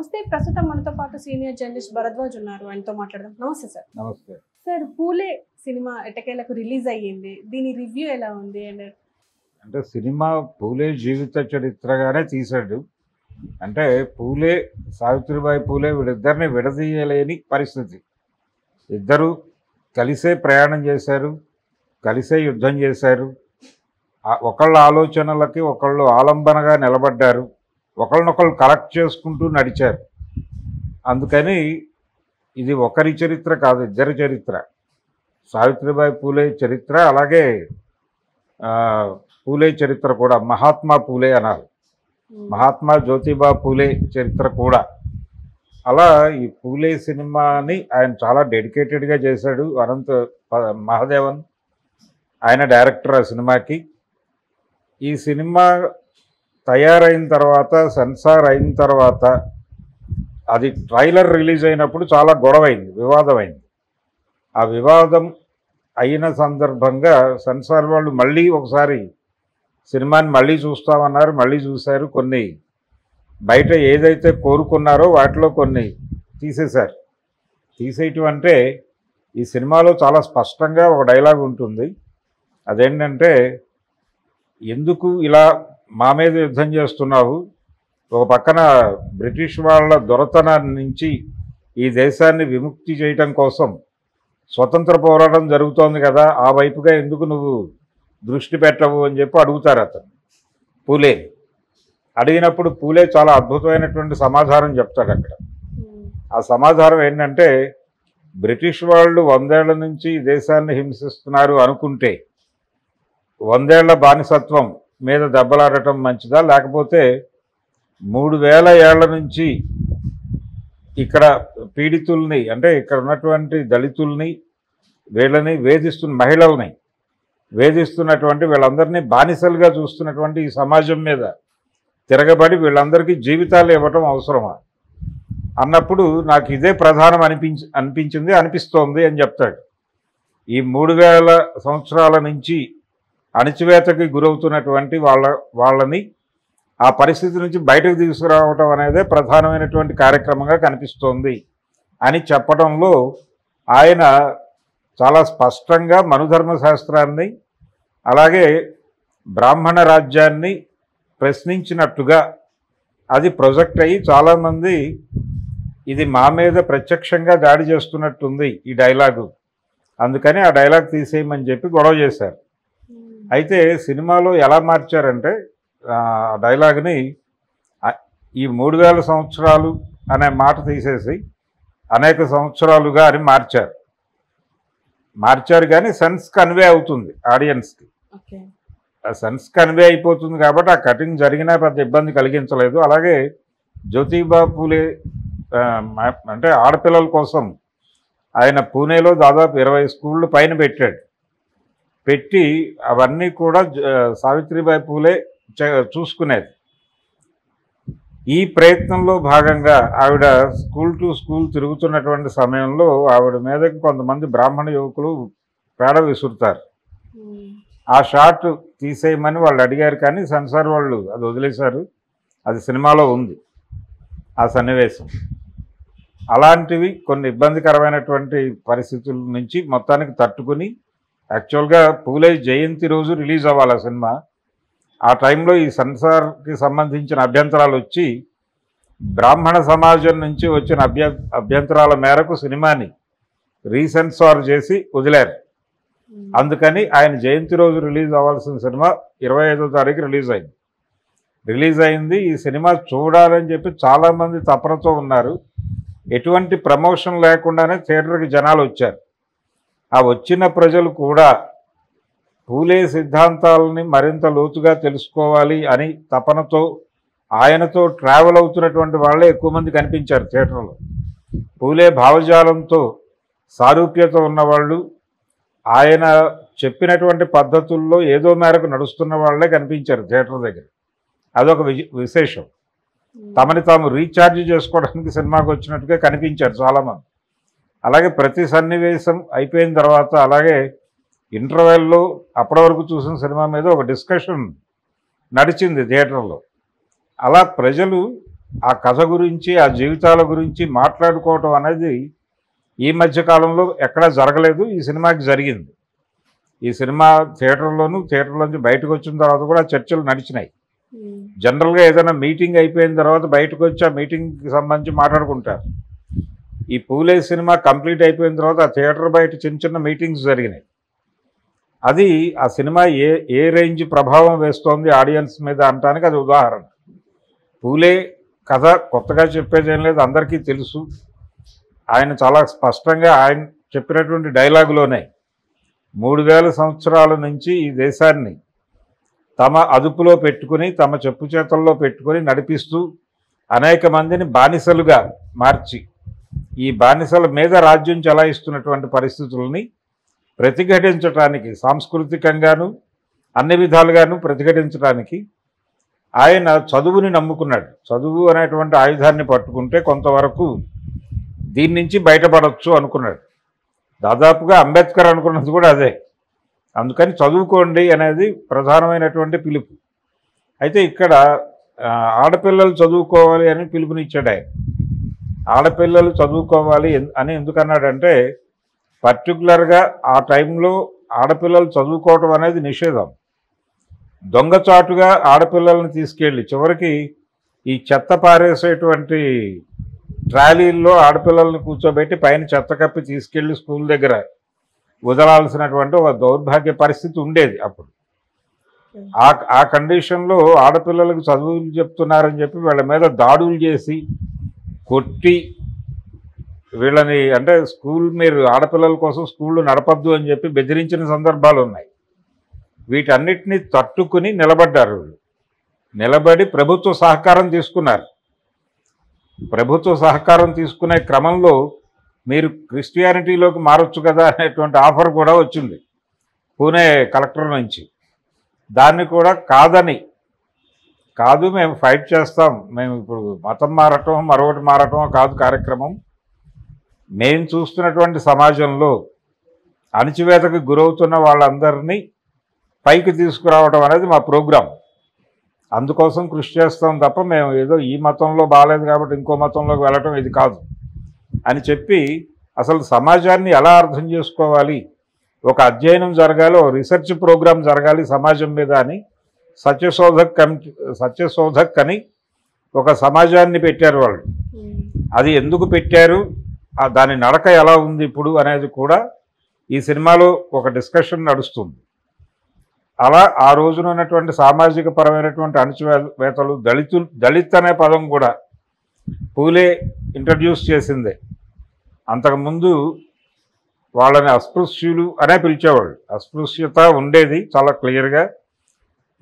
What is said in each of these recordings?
నమస్తే. ప్రస్తుతం మనతో పాటు సీనియర్ జర్నలిస్ట్ భరద్వాజ్ ఉన్నారు. ఆయనతో మాట్లాడదాం. నమస్తే సార్. నమస్తే సార్, పూలే సినిమా ఎట్టకేలకు రిలీజ్ అయ్యింది. దీని రివ్యూ ఎలా ఉంది? అంటే సినిమా పూలే జీవిత చరిత్రగానే తీశాడు. అంటే పూలే, సావిత్రిబాయి పూలే వీళ్ళిద్దరిని విడదీయలేని పరిస్థితి. ఇద్దరు కలిసే ప్రయాణం చేశారు, కలిసే యుద్ధం చేశారు. ఒకళ్ళ ఆలోచనలకి ఒకళ్ళు ఆలంబనగా నిలబడ్డారు, ఒకళ్ళనొకళ్ళు కరెక్ట్ చేసుకుంటూ నడిచారు. అందుకని ఇది ఒకరి చరిత్ర కాదు, ఇద్దరి చరిత్ర. సావిత్రిబాయి పూలే చరిత్ర, అలాగే పూలే చరిత్ర కూడా. మహాత్మా పూలే అన్నారు, మహాత్మా జ్యోతిబా పూలే చరిత్ర కూడా. అలా ఈ పూలే సినిమాని ఆయన చాలా డెడికేటెడ్గా చేశాడు. అనంత మహాదేవన్ ఆయన డైరెక్టర్ ఆ సినిమాకి. ఈ సినిమా తయారైన తర్వాత, సెన్సార్ అయిన తర్వాత, అది ట్రైలర్ రిలీజ్ అయినప్పుడు చాలా గొడవైంది, వివాదమైంది. ఆ వివాదం అయిన సందర్భంగా సెన్సార్ వాళ్ళు మళ్ళీ ఒకసారి సినిమాని మళ్ళీ చూస్తామన్నారు. మళ్ళీ చూశారు. కొన్ని బయట ఏదైతే కోరుకున్నారో వాటిలో కొన్ని తీసేశారు. తీసేయటం అంటే ఈ సినిమాలో చాలా స్పష్టంగా ఒక డైలాగ్ ఉంటుంది. అదేంటంటే, ఎందుకు ఇలా మా మీద యుద్ధం చేస్తున్నావు? ఒక పక్కన బ్రిటిష్ వాళ్ళ దొరతనాన్ని నుంచి ఈ దేశాన్ని విముక్తి చేయటం కోసం స్వతంత్ర పోరాటం జరుగుతోంది కదా, ఆ వైపుగా ఎందుకు నువ్వు దృష్టి పెట్టవు అని చెప్పి అడుగుతారు అతను పూలే. అడిగినప్పుడు పూలే చాలా అద్భుతమైనటువంటి సమాధానం చెప్తాడు అక్కడ. ఆ సమాధానం ఏంటంటే, బ్రిటిష్ వాళ్ళు 100 ఏళ్ల నుంచి ఈ దేశాన్ని హింసిస్తున్నారు అనుకుంటే 100 ఏళ్ల బానిసత్వం మీద దెబ్బలాడటం మంచిదా, లేకపోతే 3000 ఏళ్ల నుంచి ఇక్కడ పీడితుల్ని, అంటే ఇక్కడ ఉన్నటువంటి దళితుల్ని, వీళ్ళని మహిళల్ని వేధిస్తున్నటువంటి వీళ్ళందరినీ బానిసలుగా చూస్తున్నటువంటి ఈ సమాజం మీద తిరగబడి వీళ్ళందరికీ జీవితాలు ఇవ్వటం అవసరమా అన్నప్పుడు నాకు ఇదే ప్రధానం అనిపిస్తోంది అని చెప్తాడు. ఈ 3000 సంవత్సరాల నుంచి అణచివేతకి గురవుతున్నటువంటి వాళ్ళని ఆ పరిస్థితి నుంచి బయటకు తీసుకురావటం అనేదే ప్రధానమైనటువంటి కార్యక్రమంగా కనిపిస్తోంది అని చెప్పడంలో ఆయన చాలా స్పష్టంగా మనుధర్మశాస్త్రాన్ని, అలాగే బ్రాహ్మణ రాజ్యాన్ని ప్రశ్నించినట్టుగా అది ప్రొజెక్ట్ అయ్యి చాలామంది ఇది మా మీద ప్రత్యక్షంగా దాడి చేస్తున్నట్టుంది ఈ డైలాగు, అందుకని ఆ డైలాగ్ తీసేయమని చెప్పి గొడవ చేశారు. అయితే సినిమాలో ఎలా మార్చారంటే, డైలాగ్ని ఈ 3000 సంవత్సరాలు అనే మాట తీసేసి అనేక సంవత్సరాలుగా అని మార్చారు కానీ సెన్స్ కన్వే అవుతుంది ఆడియన్స్కి. ఆ సెన్స్ కన్వే అయిపోతుంది కాబట్టి ఆ కటింగ్ జరిగినా పెద్ద ఇబ్బంది కలిగించలేదు. అలాగే జ్యోతిబా పూలే అంటే ఆడపిల్లల కోసం ఆయన పూణేలో దాదాపు 20 స్కూళ్ళు పైన పెట్టి అవన్నీ కూడా సావిత్రిబాయి పూలే చూసుకునేది. ఈ ప్రయత్నంలో భాగంగా ఆవిడ స్కూల్ టు స్కూల్ తిరుగుతున్నటువంటి సమయంలో ఆవిడ మీదకి కొంతమంది బ్రాహ్మణ యువకులు పేడ విసురుతారు. ఆ షాట్ తీసేయమని వాళ్ళు అడిగారు కానీ సెన్సార్ వాళ్ళు అది వదిలేశారు. అది సినిమాలో ఉంది ఆ సన్నివేశం. అలాంటివి కొన్ని ఇబ్బందికరమైనటువంటి పరిస్థితుల నుంచి మొత్తానికి తట్టుకుని, యాక్చువల్గా పూలే జయంతి రోజు రిలీజ్ అవ్వాలి ఆ సినిమా. ఆ టైంలో ఈ సెన్సార్కి సంబంధించిన అభ్యంతరాలు వచ్చి బ్రాహ్మణ సమాజం నుంచి వచ్చిన అభ్యంతరాల మేరకు సినిమాని రీసెన్సార్ చేసి వదిలారు. అందుకని ఆయన జయంతి రోజు రిలీజ్ అవ్వాల్సిన సినిమా 25వ తారీఖు రిలీజ్ అయింది. ఈ సినిమా చూడాలని చెప్పి చాలామంది తపనతో ఉన్నారు. ఎటువంటి ప్రమోషన్ లేకుండానే థియేటర్కి జనాలు వచ్చారు. ఆ వచ్చిన ప్రజలు కూడా పూలే సిద్ధాంతాలని మరింత లోతుగా తెలుసుకోవాలి అని తపనతో ఆయనతో ట్రావెల్ అవుతున్నటువంటి వాళ్ళే ఎక్కువ మంది కనిపించారు థియేటర్లో. పూలే భావజాలంతో సారూప్యత ఉన్నవాళ్ళు, ఆయన చెప్పినటువంటి పద్ధతుల్లో ఏదో మేరకు నడుస్తున్న వాళ్ళే కనిపించారు థియేటర్ దగ్గర. అదొక విశేషం. తమని తాము రీఛార్జ్ చేసుకోవడానికి సినిమాకి వచ్చినట్టుగా కనిపించారు చాలామంది. అలాగే ప్రతి సన్నివేశం అయిపోయిన తర్వాత, అలాగే ఇంటర్వెల్లో అప్పటి వరకు చూసిన సినిమా మీద ఒక డిస్కషన్ నడిచింది థియేటర్లో. అలా ప్రజలు ఆ కథ గురించి, ఆ జీవితాల గురించి మాట్లాడుకోవటం అనేది ఈ మధ్య కాలంలో ఎక్కడా జరగలేదు. ఈ సినిమాకి జరిగింది. ఈ సినిమా థియేటర్లోంచి బయటకు వచ్చిన తర్వాత కూడా చర్చలు నడిచినాయి. జనరల్గా ఏదైనా మీటింగ్ అయిపోయిన తర్వాత బయటకు వచ్చి ఆ మీటింగ్కి సంబంధించి మాట్లాడుకుంటారు. ఈ పూలే సినిమా కంప్లీట్ అయిపోయిన తర్వాత ఆ థియేటర్ బయట చిన్న చిన్న మీటింగ్స్ జరిగినాయి. అది ఆ సినిమా ఏ రేంజ్ ప్రభావం వేస్తోంది ఆడియన్స్ మీద అనడానికి అది ఉదాహరణ. పూలే కథ కొత్తగా చెప్పేది ఏం లేదు, అందరికీ తెలుసు. ఆయన చాలా స్పష్టంగా ఆయన చెప్పినటువంటి డైలాగులోనే 3000 సంవత్సరాల నుంచి ఈ దేశాన్ని తమ అదుపులో పెట్టుకుని, తమ చెప్పు చేతల్లో పెట్టుకుని నడిపిస్తూ అనేక మందిని బానిసలుగా మార్చి ఈ బానిసల మీద రాజ్యం చెలాయిస్తున్నటువంటి పరిస్థితుల్ని ప్రతిఘటించడానికి, సాంస్కృతికంగాను అన్ని విధాలుగాను ప్రతిఘటించడానికి ఆయన చదువుని నమ్ముకున్నాడు. చదువు అనేటువంటి ఆయుధాన్ని పట్టుకుంటే కొంతవరకు దీని నుంచి బయటపడవచ్చు అనుకున్నాడు. దాదాపుగా అంబేద్కర్ అనుకున్నది కూడా అదే. అందుకని చదువుకోండి అనేది ప్రధానమైనటువంటి పిలుపు. అయితే ఇక్కడ ఆడపిల్లలు చదువుకోవాలి అని పిలుపునిచ్చాడు ఆయన. ఆడపిల్లలు చదువుకోవాలి అని ఎందుకన్నాడంటే, పర్టికులర్గా ఆ టైంలో ఆడపిల్లలు చదువుకోవటం అనేది నిషేధం. దొంగచాటుగా ఆడపిల్లల్ని తీసుకెళ్ళి చివరికి ఈ చెత్త పారేసేటువంటి ట్రాలీల్లో ఆడపిల్లల్ని కూర్చోబెట్టి పైన చెత్త కప్పి తీసుకెళ్ళి స్కూల్ దగ్గర వదలాల్సినటువంటి ఒక దౌర్భాగ్య పరిస్థితి ఉండేది అప్పుడు. ఆ కండిషన్లో ఆడపిల్లలకు చదువులు చెప్తున్నారని చెప్పి వీళ్ళ మీద దాడులు చేసి కొట్టి వీళ్ళని, అంటే మీరు ఆడపిల్లల కోసం స్కూళ్ళు నడపద్దు అని చెప్పి బెదిరించిన సందర్భాలు ఉన్నాయి. వీటన్నిటినీ తట్టుకుని నిలబడ్డారు. వీళ్ళు నిలబడి ప్రభుత్వ సహకారం తీసుకున్నారు. ప్రభుత్వ సహకారం తీసుకునే క్రమంలో మీరు క్రిస్టియానిటీలోకి మారొచ్చు కదా అనేటువంటి ఆఫర్ కూడా వచ్చింది పూణే కలెక్టర్ నుంచి. దాన్ని కూడా కాదు మేము ఫైట్ చేస్తాం, మేము ఇప్పుడు మతం మారటం మరొకటి మారటం కాదు కార్యక్రమం, మేము చూస్తున్నటువంటి సమాజంలో అణచివేతకు గురవుతున్న వాళ్ళందరినీ పైకి తీసుకురావడం అనేది మా ప్రోగ్రాం, అందుకోసం కృషి చేస్తాం తప్ప మేము ఏదో ఈ మతంలో బాగాలేదు కాబట్టి ఇంకో మతంలోకి వెళ్ళటం ఇది కాదు అని చెప్పి అసలు సమాజాన్ని ఎలా అర్థం చేసుకోవాలి, ఒక అధ్యయనం జరగాలి, ఒక రీసెర్చ్ ప్రోగ్రాం జరగాలి సమాజం మీద అని సత్యశోధక్ అని ఒక సమాజాన్ని పెట్టారు వాళ్ళు. అది ఎందుకు పెట్టారు, దాని నడక ఎలా ఉంది ఇప్పుడు అనేది కూడా ఈ సినిమాలో ఒక డిస్కషన్ నడుస్తుంది. అలా ఆ రోజున ఉన్నటువంటి సామాజిక పరమైనటువంటి అణచివేతలు, దళిత్ అనే పదం కూడా పూలే ఇంట్రడ్యూస్ చేసిందే. అంతకుముందు వాళ్ళని అస్పృశ్యులు అనే పిలిచేవాళ్ళు. అస్పృశ్యత ఉండేది చాలా క్లియర్గా.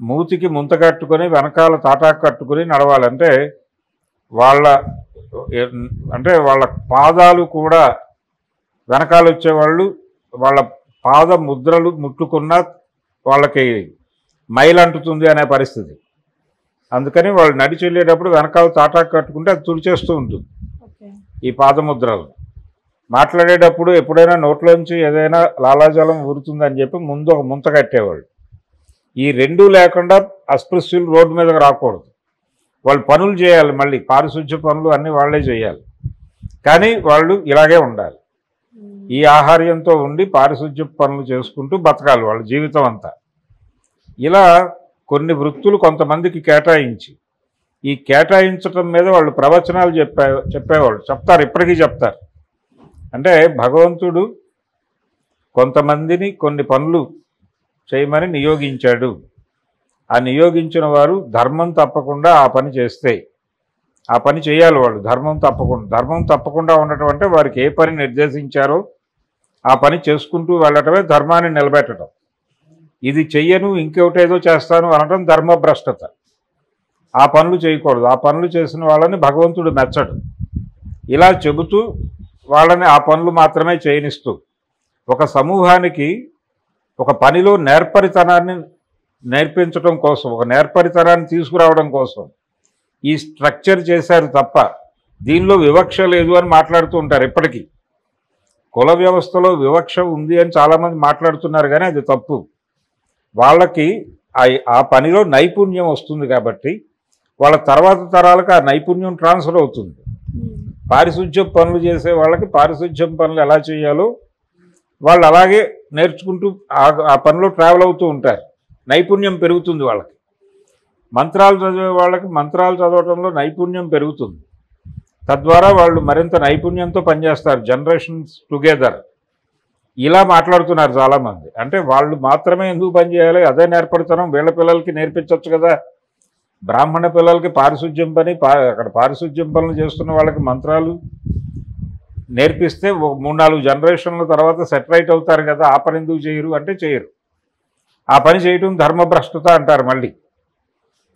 మూతికి ముంత కట్టుకొని వెనకాల తాటాకు కట్టుకుని నడవాలంటే వాళ్ళ పాదాలు కూడా వెనకాల వచ్చేవాళ్ళు. వాళ్ళ పాద ముద్రలు ముట్టుకున్న వాళ్ళకి మైలు అంటుతుంది అనే పరిస్థితి. అందుకని వాళ్ళు నడిచి వెళ్ళేటప్పుడు వెనకాల తాటాకు కట్టుకుంటే అది తుడిచేస్తూ ఉంటుంది ఈ పాదముద్రలు. మాట్లాడేటప్పుడు ఎప్పుడైనా నోట్లోంచి ఏదైనా లాలాజలం ఊరుతుందని చెప్పి ముందు ఒక ముంత కట్టేవాళ్ళు. ఈ రెండూ లేకుండా అస్పృశ్యులు రోడ్డు మీదకి రాకూడదు. వాళ్ళు పనులు చేయాలి, మళ్ళీ పారిశుధ్య పనులు అన్నీ వాళ్ళే చేయాలి, కానీ వాళ్ళు ఇలాగే ఉండాలి. ఈ ఆహార్యంతో ఉండి పారిశుధ్య పనులు చేసుకుంటూ బతకాలి వాళ్ళ జీవితం అంతా. ఇలా కొన్ని వృత్తులు కొంతమందికి కేటాయించి, ఈ కేటాయించటం మీద వాళ్ళు ప్రవచనాలు చెప్పేవాళ్ళు. ఇప్పటికీ చెప్తారు. అంటే భగవంతుడు కొంతమందిని కొన్ని పనులు చేయమని నియోగించాడు. ఆ నియోగించిన వారు ధర్మం తప్పకుండా ఆ పని చేస్తే ఆ పని చేయాలి వాళ్ళు. ధర్మం తప్పకుండా ఉండటం అంటే వారికి ఏ పని నిర్దేశించారో ఆ పని చేసుకుంటూ వెళ్ళటమే ధర్మాన్ని నిలబెట్టడం. ఇది చెయ్యను ఇంకొకటేదో చేస్తాను అనడం ధర్మభ్రష్టత. ఆ పనులు చేయకూడదు. ఆ పనులు చేసిన వాళ్ళని భగవంతుడు మెచ్చడు. ఇలా చెబుతూ వాళ్ళని ఆ పనులు మాత్రమే చేయనిస్తూ ఒక సమూహానికి ఒక పనిలో నేర్పరితనాన్ని నేర్పించడం కోసం, ఒక నేర్పరితనాన్ని తీసుకురావడం కోసం ఈ స్ట్రక్చర్ చేశారు తప్ప దీనిలో వివక్ష లేదు అని మాట్లాడుతూ ఉంటారు. ఇప్పటికీ కుల వ్యవస్థలో వివక్ష ఉంది అని చాలామంది మాట్లాడుతున్నారు, కానీ అది తప్పు. వాళ్ళకి ఆ పనిలో నైపుణ్యం వస్తుంది కాబట్టి వాళ్ళ తర్వాత తరాలకు ఆ నైపుణ్యం ట్రాన్స్ఫర్ అవుతుంది. పారిశుధ్యం పనులు చేసే వాళ్ళకి పారిశుధ్యం పనులు ఎలా చేయాలో వాళ్ళు అలాగే నేర్చుకుంటూ ఆ పనిలో ట్రావెల్ అవుతూ ఉంటారు. నైపుణ్యం పెరుగుతుంది వాళ్ళకి. మంత్రాలు చదివే వాళ్ళకి మంత్రాలు చదవడంలో నైపుణ్యం పెరుగుతుంది. తద్వారా వాళ్ళు మరింత నైపుణ్యంతో పనిచేస్తారు. జనరేషన్స్ టుగెదర్ ఇలా మాట్లాడుతున్నారు చాలామంది. అంటే వాళ్ళు మాత్రమే ఎందుకు పనిచేయాలి, అదే నేర్పడతనం వీళ్ళ పిల్లలకి నేర్పించవచ్చు కదా. బ్రాహ్మణ పిల్లలకి పారిశుధ్యం పని, అక్కడ పారిశుధ్యం పనులు చేస్తున్న వాళ్ళకి మంత్రాలు నేర్పిస్తే 3-4 జనరేషన్ల తర్వాత సెటిలైట్ అవుతారు కదా. ఆ పని ఎందుకు చేయరు అంటే చేయరు. ఆ పని చేయటం ధర్మభ్రష్టత అంటారు మళ్ళీ.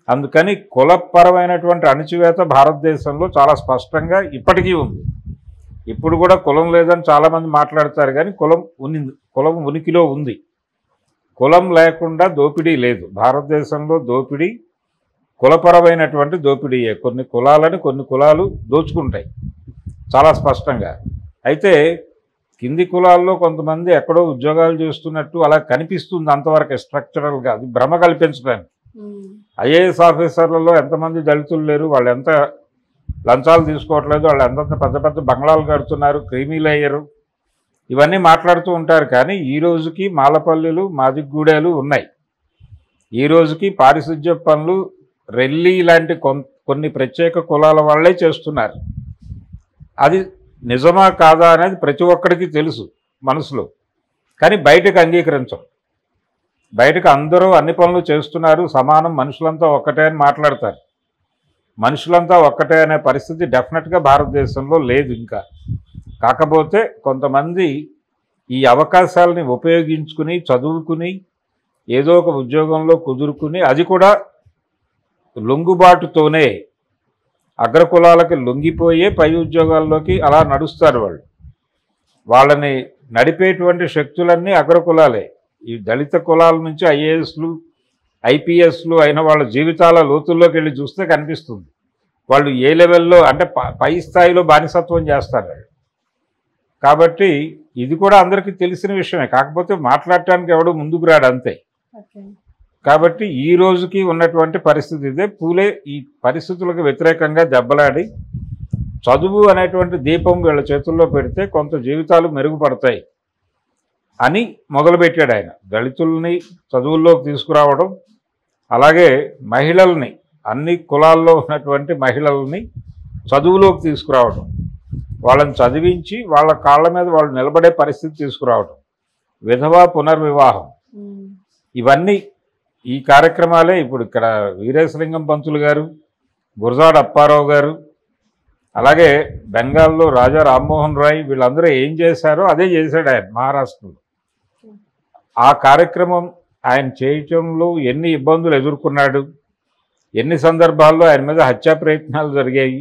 అందుకని కులపరమైనటువంటి అణచివేత భారతదేశంలో చాలా స్పష్టంగా ఇప్పటికీ ఉంది. ఇప్పుడు కూడా కులం లేదని చాలామంది మాట్లాడతారు, కానీ కులం ఉనికిలో ఉంది. కులం లేకుండా దోపిడీ లేదు. భారతదేశంలో దోపిడీ కులపరమైనటువంటి దోపిడీయే. కొన్ని కులాలు దోచుకుంటాయి చాలా స్పష్టంగా. అయితే కింది కులాల్లో కొంతమంది ఎక్కడో ఉద్యోగాలు చేస్తున్నట్టు అలా కనిపిస్తుంది అంతవరకు స్ట్రక్చరల్గా. అది భ్రమ కల్పించడానికి. ఐఏఎస్ ఆఫీసర్లలో ఎంతమంది దళితులు లేరు, వాళ్ళు ఎంత లంచాలు తీసుకోవట్లేదు, వాళ్ళు ఎంత పెద్ద పెద్ద బంగ్లాలు కడుతున్నారు, క్రీమీలు అయ్యారు, ఇవన్నీ మాట్లాడుతూ ఉంటారు. కానీ ఈ రోజుకి మాలపల్లిలు మాదిగూడేలు ఉన్నాయి. ఈ రోజుకి పారిశుధ్య పనులు రెల్లి లాంటి కొన్ని ప్రత్యేక కులాల వాళ్ళే చేస్తున్నారు. అది నిజమా కాదా అనేది ప్రతి ఒక్కడికి తెలుసు మనసులో, కానీ బయటకు అంగీకరించం. బయటకు అందరూ అన్ని పనులు చేస్తున్నారు, సమానం, మనుషులంతా ఒక్కటే అని మాట్లాడతారు. మనుషులంతా ఒక్కటే అనే పరిస్థితి డెఫినెట్గా భారతదేశంలో లేదు ఇంకా. కాకపోతే కొంతమంది ఈ అవకాశాలని ఉపయోగించుకుని చదువుకుని ఏదో ఒక ఉద్యోగంలో కుదురుకుని, అది కూడా లొంగుబాటుతోనే అగ్రకులాలకి లొంగిపోయే పై ఉద్యోగాల్లోకి అలా నడుస్తారు వాళ్ళు. వాళ్ళని నడిపేటువంటి శక్తులన్నీ అగ్రకులాలే. ఈ దళిత కులాల నుంచి ఐఏఎస్లు ఐపీఎస్లు అయిన వాళ్ళ జీవితాల లోతుల్లోకి వెళ్ళి చూస్తే కనిపిస్తుంది వాళ్ళు ఏ లెవెల్లో అంటే పై స్థాయిలో బానిసత్వం చేస్తారు. కాబట్టి ఇది కూడా అందరికీ తెలిసిన విషయమే, కాకపోతే మాట్లాడటానికి ఎవడు ముందుకు రాడు అంతే. కాబట్టి ఈ రోజుకి ఉన్నటువంటి పరిస్థితి ఇదే. పూలే ఈ పరిస్థితులకు వ్యతిరేకంగా దెబ్బలాడి చదువు అనేటువంటి దీపం వీళ్ళ చేతుల్లో పెడితే కొంత జీవితాలు మెరుగుపడతాయి అని మొదలుపెట్టాడు ఆయన. దళితుల్ని చదువుల్లోకి తీసుకురావడం, అలాగే మహిళల్ని, అన్ని కులాల్లో ఉన్నటువంటి మహిళల్ని చదువులోకి తీసుకురావడం, వాళ్ళని చదివించి వాళ్ళ కాళ్ళ మీద వాళ్ళు నిలబడే పరిస్థితి తీసుకురావడం, విధవా పునర్వివాహం, ఇవన్నీ ఈ కార్యక్రమాలే. ఇప్పుడు ఇక్కడ వీరేశలింగం పంతులు గారు, గురజాడ అప్పారావు గారు, అలాగే బెంగాల్లో రాజా రామ్మోహన్ రాయ్, వీళ్ళందరూ ఏం చేశారో అదే చేశాడు ఆయన మహారాష్ట్రలో. ఆ కార్యక్రమం ఆయన చేయటంలో ఎన్ని ఇబ్బందులు ఎదుర్కొన్నాడు, ఎన్ని సందర్భాల్లో ఆయన మీద హత్యా ప్రయత్నాలు జరిగాయి,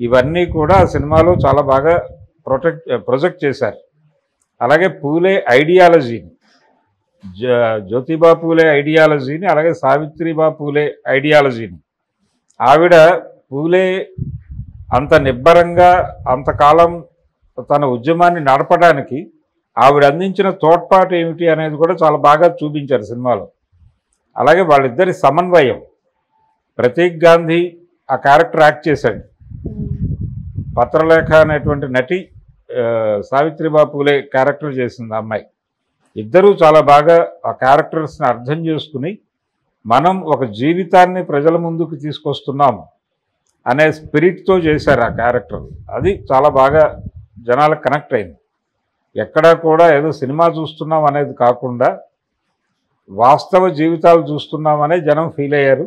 ఇవన్నీ కూడా సినిమాలో చాలా బాగా ప్రొజెక్ట్ చేశారు. అలాగే పూలే ఐడియాలజీని, జ్యోతిబా పూలే ఐడియాలజీని, అలాగే సావిత్రిబా పూలే ఐడియాలజీని, ఆవిడ పూలే అంత నిబ్బరంగా అంతకాలం తన ఉద్యమాన్ని నడపడానికి ఆవిడ అందించిన తోడ్పాటు ఏమిటి అనేది కూడా చాలా బాగా చూపించారు సినిమాలో. అలాగే వాళ్ళిద్దరి సమన్వయం, ప్రతీక్ గాంధీ ఆ క్యారెక్టర్ యాక్ట్ చేశాడు, పత్రలేఖ అనేటువంటి నటి సావిత్రిబా పూలే క్యారెక్టర్ చేసింది అమ్మాయి. ఇద్దరూ చాలా బాగా ఆ క్యారెక్టర్స్ని అర్థం చేసుకుని మనం ఒక జీవితాన్ని ప్రజల ముందుకు తీసుకొస్తున్నాము అనే స్పిరిట్తో చేశారు ఆ క్యారెక్టర్. అది చాలా బాగా జనాలకు కనెక్ట్ అయింది. ఎక్కడా కూడా ఏదో సినిమా చూస్తున్నాం అనేది కాకుండా వాస్తవ జీవితాలు చూస్తున్నామనే జనం ఫీల్ అయ్యారు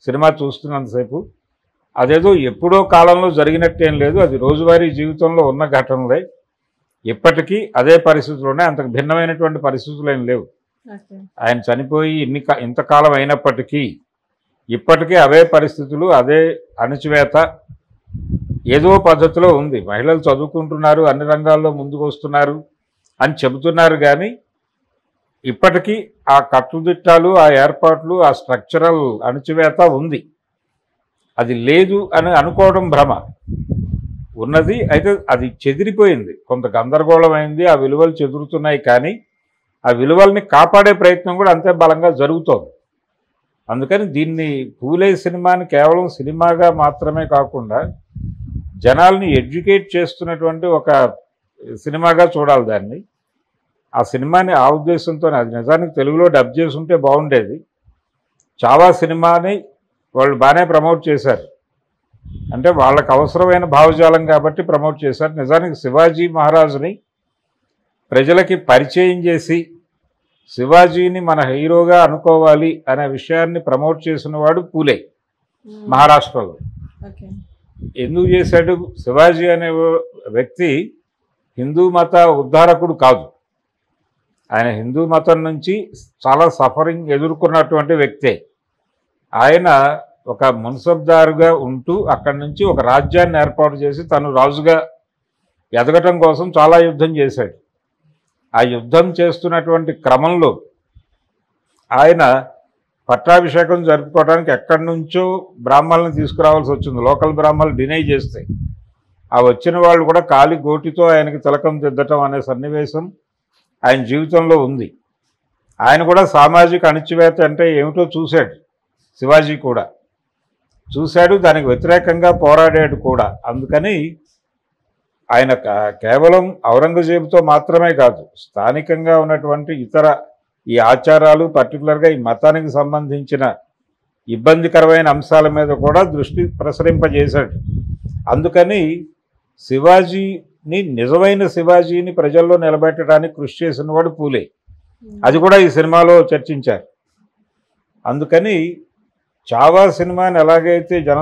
సినిమా చూస్తున్నంతసేపు. అదేదో ఎప్పుడో కాలంలో జరిగినట్టేం లేదు, అది రోజువారీ జీవితంలో ఉన్న ఘటనలే. ఇప్పటికీ అదే పరిస్థితుల్లోనే, అంతకు భిన్నమైనటువంటి పరిస్థితులు ఏం లేవు. ఆయన చనిపోయి ఇంతకాలం అయినప్పటికీ ఇప్పటికీ అవే పరిస్థితులు, అదే అణచివేత ఏదో పద్ధతిలో ఉంది. మహిళలు చదువుకుంటున్నారు, అన్ని రంగాల్లో ముందుకు వస్తున్నారు అని చెబుతున్నారు, కానీ ఇప్పటికీ ఆ కట్టుదిట్టాలు, ఆ ఏర్పాట్లు, ఆ స్ట్రక్చరల్ అణచివేత ఉంది. అది లేదు అని అనుకోవడం భ్రమ. ఉన్నది, అయితే అది చెదిరిపోయింది, కొంత గందరగోళమైంది, ఆ విలువలు చెదురుతున్నాయి, కానీ ఆ విలువల్ని కాపాడే ప్రయత్నం కూడా అంతే బలంగా జరుగుతోంది. అందుకని దీన్ని పూలే సినిమాని కేవలం సినిమాగా మాత్రమే కాకుండా జనాల్ని ఎడ్యుకేట్ చేస్తున్నటువంటి ఒక సినిమాగా చూడాలి దాన్ని. ఆ సినిమాని ఆ ఉద్దేశంతో, అది నిజానికి తెలుగులో డబ్ చేసి ఉంటే బాగుండేది. చావా సినిమాని వాళ్ళు బాగానే ప్రమోట్ చేశారు, అంటే వాళ్ళకు అవసరమైన భావజాలం కాబట్టి ప్రమోట్ చేశారు. నిజానికి శివాజీ మహారాజుని ప్రజలకి పరిచయం చేసి శివాజీని మన హీరోగా అనుకోవాలి అనే విషయాన్ని ప్రమోట్ చేసిన వాడు పూలే మహారాష్ట్రలో. ఓకే. ఎందుకు చేశాడు? శివాజీ అనే వ్యక్తి హిందూ మత ఉద్ధారకుడు కాదు. ఆయన హిందూ మతం నుంచి చాలా సఫరింగ్ ఎదుర్కొన్నటువంటి వ్యక్తే. ఆయన ఒక మున్సబ్దారుగా ఉంటూ అక్కడి నుంచి ఒక రాజ్యాన్ని ఏర్పాటు చేసి తను రాజుగా ఎదగటం కోసం చాలా యుద్ధం చేశాడు. ఆ యుద్ధం చేస్తున్నటువంటి క్రమంలో ఆయన పట్టాభిషేకం జరుపుకోవడానికి ఎక్కడి నుంచో బ్రాహ్మణులను తీసుకురావాల్సి వచ్చింది. లోకల్ బ్రాహ్మణులు డినై చేస్తే ఆ వచ్చిన వాళ్ళు కూడా కాలి గోటితో ఆయనకి తిలకం దిద్దటం అనే సన్నివేశం ఆయన జీవితంలో ఉంది. ఆయన కూడా సామాజిక అణిచివేత అంటే ఏమిటో చూశాడు. శివాజీ కూడా చూశాడు, దానికి వ్యతిరేకంగా పోరాడాడు కూడా. అందుకని ఆయన కేవలం ఔరంగజేబుతో మాత్రమే కాదు, స్థానికంగా ఉన్నటువంటి ఇతర ఈ ఆచారాలు, పర్టికులర్గా ఈ మతానికి సంబంధించిన ఇబ్బందికరమైన అంశాల మీద కూడా దృష్టి ప్రసరింపజేశాడు. అందుకని శివాజీని, నిజమైన శివాజీని ప్రజల్లో నిలబెట్టడానికి కృషి చేసినవాడు పూలే. అది కూడా ఈ సినిమాలో చర్చించారు. అందుకని చావా సినిమాని ఎలాగైతే జనం